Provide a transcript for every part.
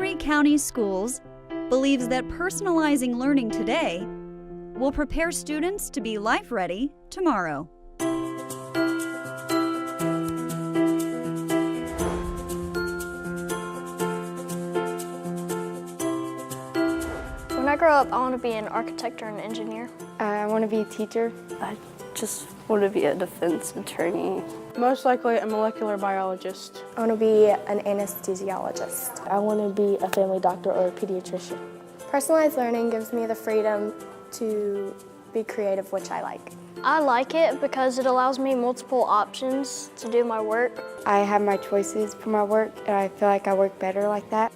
Henry County Schools believes that personalizing learning today will prepare students to be life-ready tomorrow. When I grow up, I want to be an architect or an engineer. I want to be a teacher. I just want to be a defense attorney. Most likely a molecular biologist. I want to be an anesthesiologist. I want to be a family doctor or a pediatrician. Personalized learning gives me the freedom to be creative, which I like. I like it because it allows me multiple options to do my work. I have my choices for my work, and I feel like I work better like that.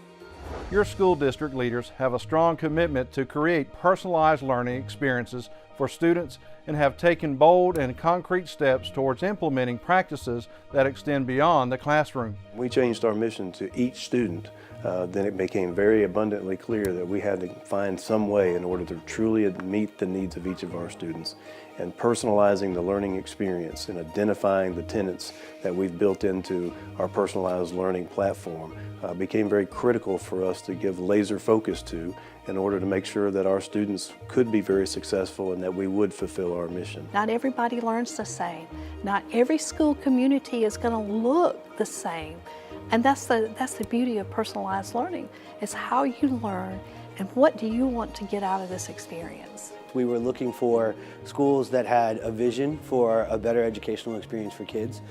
Your school district leaders have a strong commitment to create personalized learning experiences for students and have taken bold and concrete steps towards implementing practices that extend beyond the classroom. We changed our mission to each student. Then it became very abundantly clear that we had to find some way in order to truly meet the needs of each of our students. And personalizing the learning experience and identifying the tenets that we've built into our personalized learning platform became very critical for us to give laser focus to in order to make sure that our students could be very successful and that we would fulfill our mission. Not everybody learns the same. Not every school community is going to look the same. And that's the beauty of personalized learning, is how you learn and what do you want to get out of this experience. We were looking for schools that had a vision for a better educational experience for kids.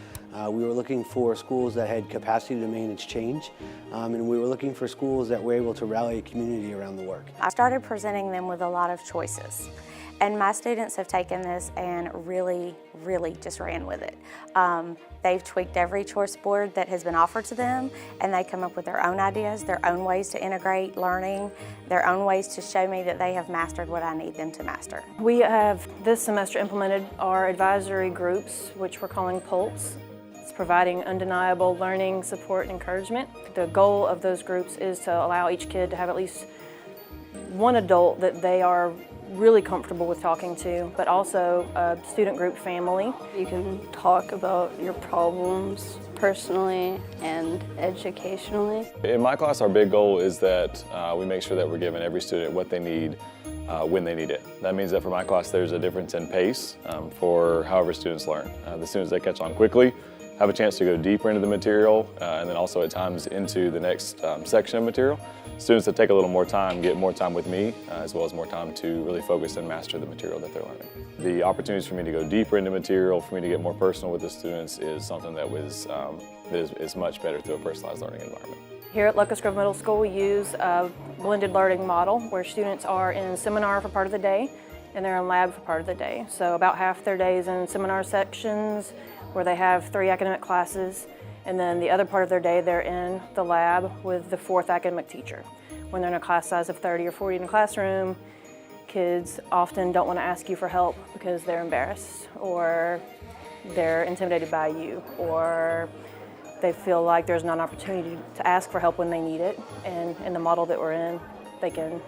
We were looking for schools that had capacity to manage change. And we were looking for schools that were able to rally a community around the work. I started presenting them with a lot of choices. And my students have taken this and really just ran with it. They've tweaked every choice board that has been offered to them, and they come up with their own ideas, their own ways to integrate learning, their own ways to show me that they have mastered what I need them to master. We have this semester implemented our advisory groups, which we're calling PULSE. It's providing undeniable learning, support, and encouragement. The goal of those groups is to allow each kid to have at least one adult that they are really comfortable with talking to, but also a student group family. You can talk about your problems personally and educationally. In my class, our big goal is that we make sure that we're giving every student what they need when they need it. That means that for my class, there's a difference in pace for however students learn. The students that catch on quickly have a chance to go deeper into the material and then also at times into the next section of material. Students that take a little more time get more time with me as well as more time to really focus and master the material that they're learning. The opportunities for me to go deeper into material, for me to get more personal with the students is something that is much better through a personalized learning environment. Here at Locust Grove Middle School, we use a blended learning model where students are in seminar for part of the day and they're in lab for part of the day. So about half their day is in seminar sections where they have 3 academic classes, and then the other part of their day they're in the lab with the 4th academic teacher. When they're in a class size of 30 or 40 in a classroom, kids often don't want to ask you for help because they're embarrassed or they're intimidated by you, or they feel like there's not an opportunity to ask for help when they need it. And in the model that we're in, they can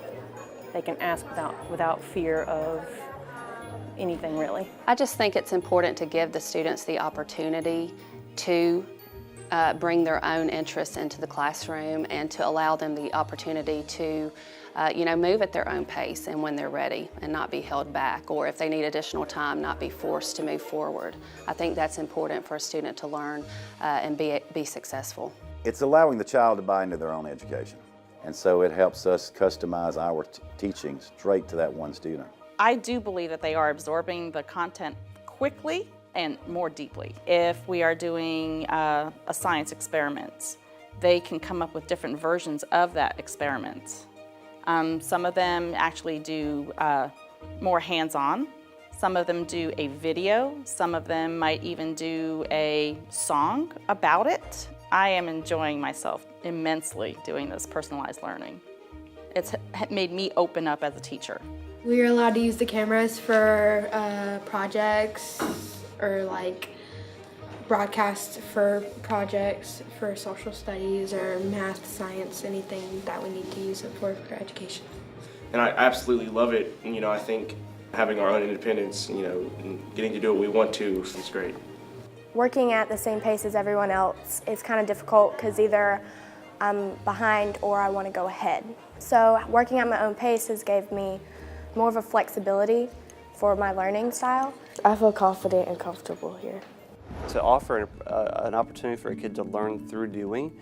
ask without fear of anything really. I just think it's important to give the students the opportunity to bring their own interests into the classroom and to allow them the opportunity to move at their own pace and when they're ready and not be held back, or if they need additional time, not be forced to move forward. I think that's important for a student to learn and be successful. It's allowing the child to buy into their own education, and so it helps us customize our teaching straight to that one student. I do believe that they are absorbing the content quickly and more deeply. If we are doing a science experiment, they can come up with different versions of that experiment. Some of them actually do more hands-on. Some of them do a video. Some of them might even do a song about it. I am enjoying myself immensely doing this personalized learning. It's made me open up as a teacher. We are allowed to use the cameras for projects or like broadcast for projects for social studies or math, science, anything that we need to use it for education. And I absolutely love it. And, I think having our own independence, and getting to do what we want to is great. Working at the same pace as everyone else is kind of difficult because either I'm behind or I want to go ahead. So working at my own pace has gave me more of a flexibility for my learning style. I feel confident and comfortable here. To offer an opportunity for a kid to learn through doing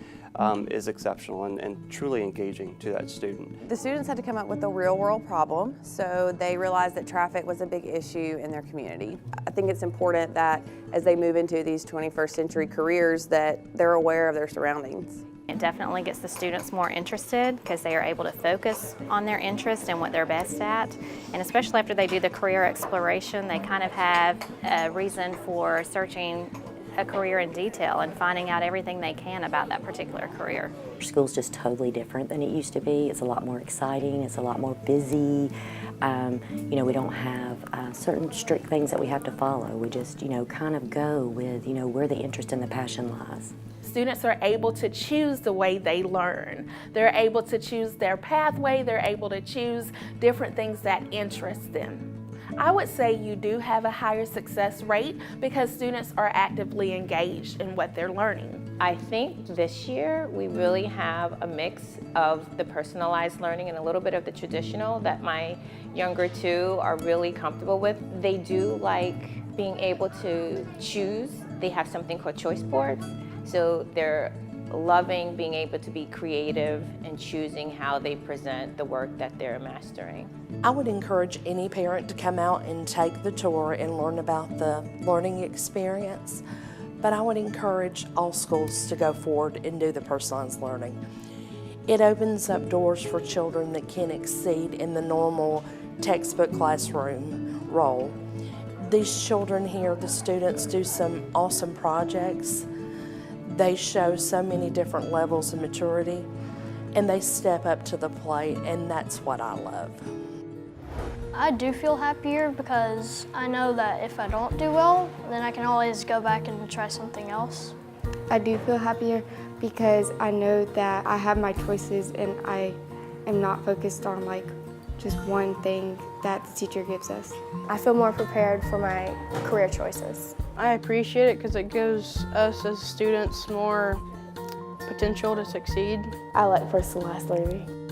is exceptional and truly engaging to that student. The students had to come up with a real-world problem, so they realized that traffic was a big issue in their community. I think it's important that as they move into these 21st century careers that they're aware of their surroundings. It definitely gets the students more interested because they are able to focus on their interest and what they're best at. And especially after they do the career exploration, they kind of have a reason for searching a career in detail and finding out everything they can about that particular career. School's just totally different than it used to be. It's a lot more exciting, it's a lot more busy. You know, we don't have certain strict things that we have to follow. We just, you know, kind of go with, you know, where the interest and the passion lies. Students are able to choose the way they learn. They're able to choose their pathway. They're able to choose different things that interest them. I would say you do have a higher success rate because students are actively engaged in what they're learning. I think this year we really have a mix of the personalized learning and a little bit of the traditional that my younger two are really comfortable with. They do like being able to choose. They have something called choice boards. So they're loving being able to be creative and choosing how they present the work that they're mastering. I would encourage any parent to come out and take the tour and learn about the learning experience, but I would encourage all schools to go forward and do the personalized learning. It opens up doors for children that can exceed in the normal textbook classroom role. These children here, the students, do some awesome projects. They show so many different levels of maturity, and they step up to the plate, and that's what I love. I do feel happier because I know that if I don't do well, then I can always go back and try something else. I do feel happier because I know that I have my choices and I am not focused on like just one thing that the teacher gives us. I feel more prepared for my career choices. I appreciate it because it gives us as students more potential to succeed. I like personalized learning.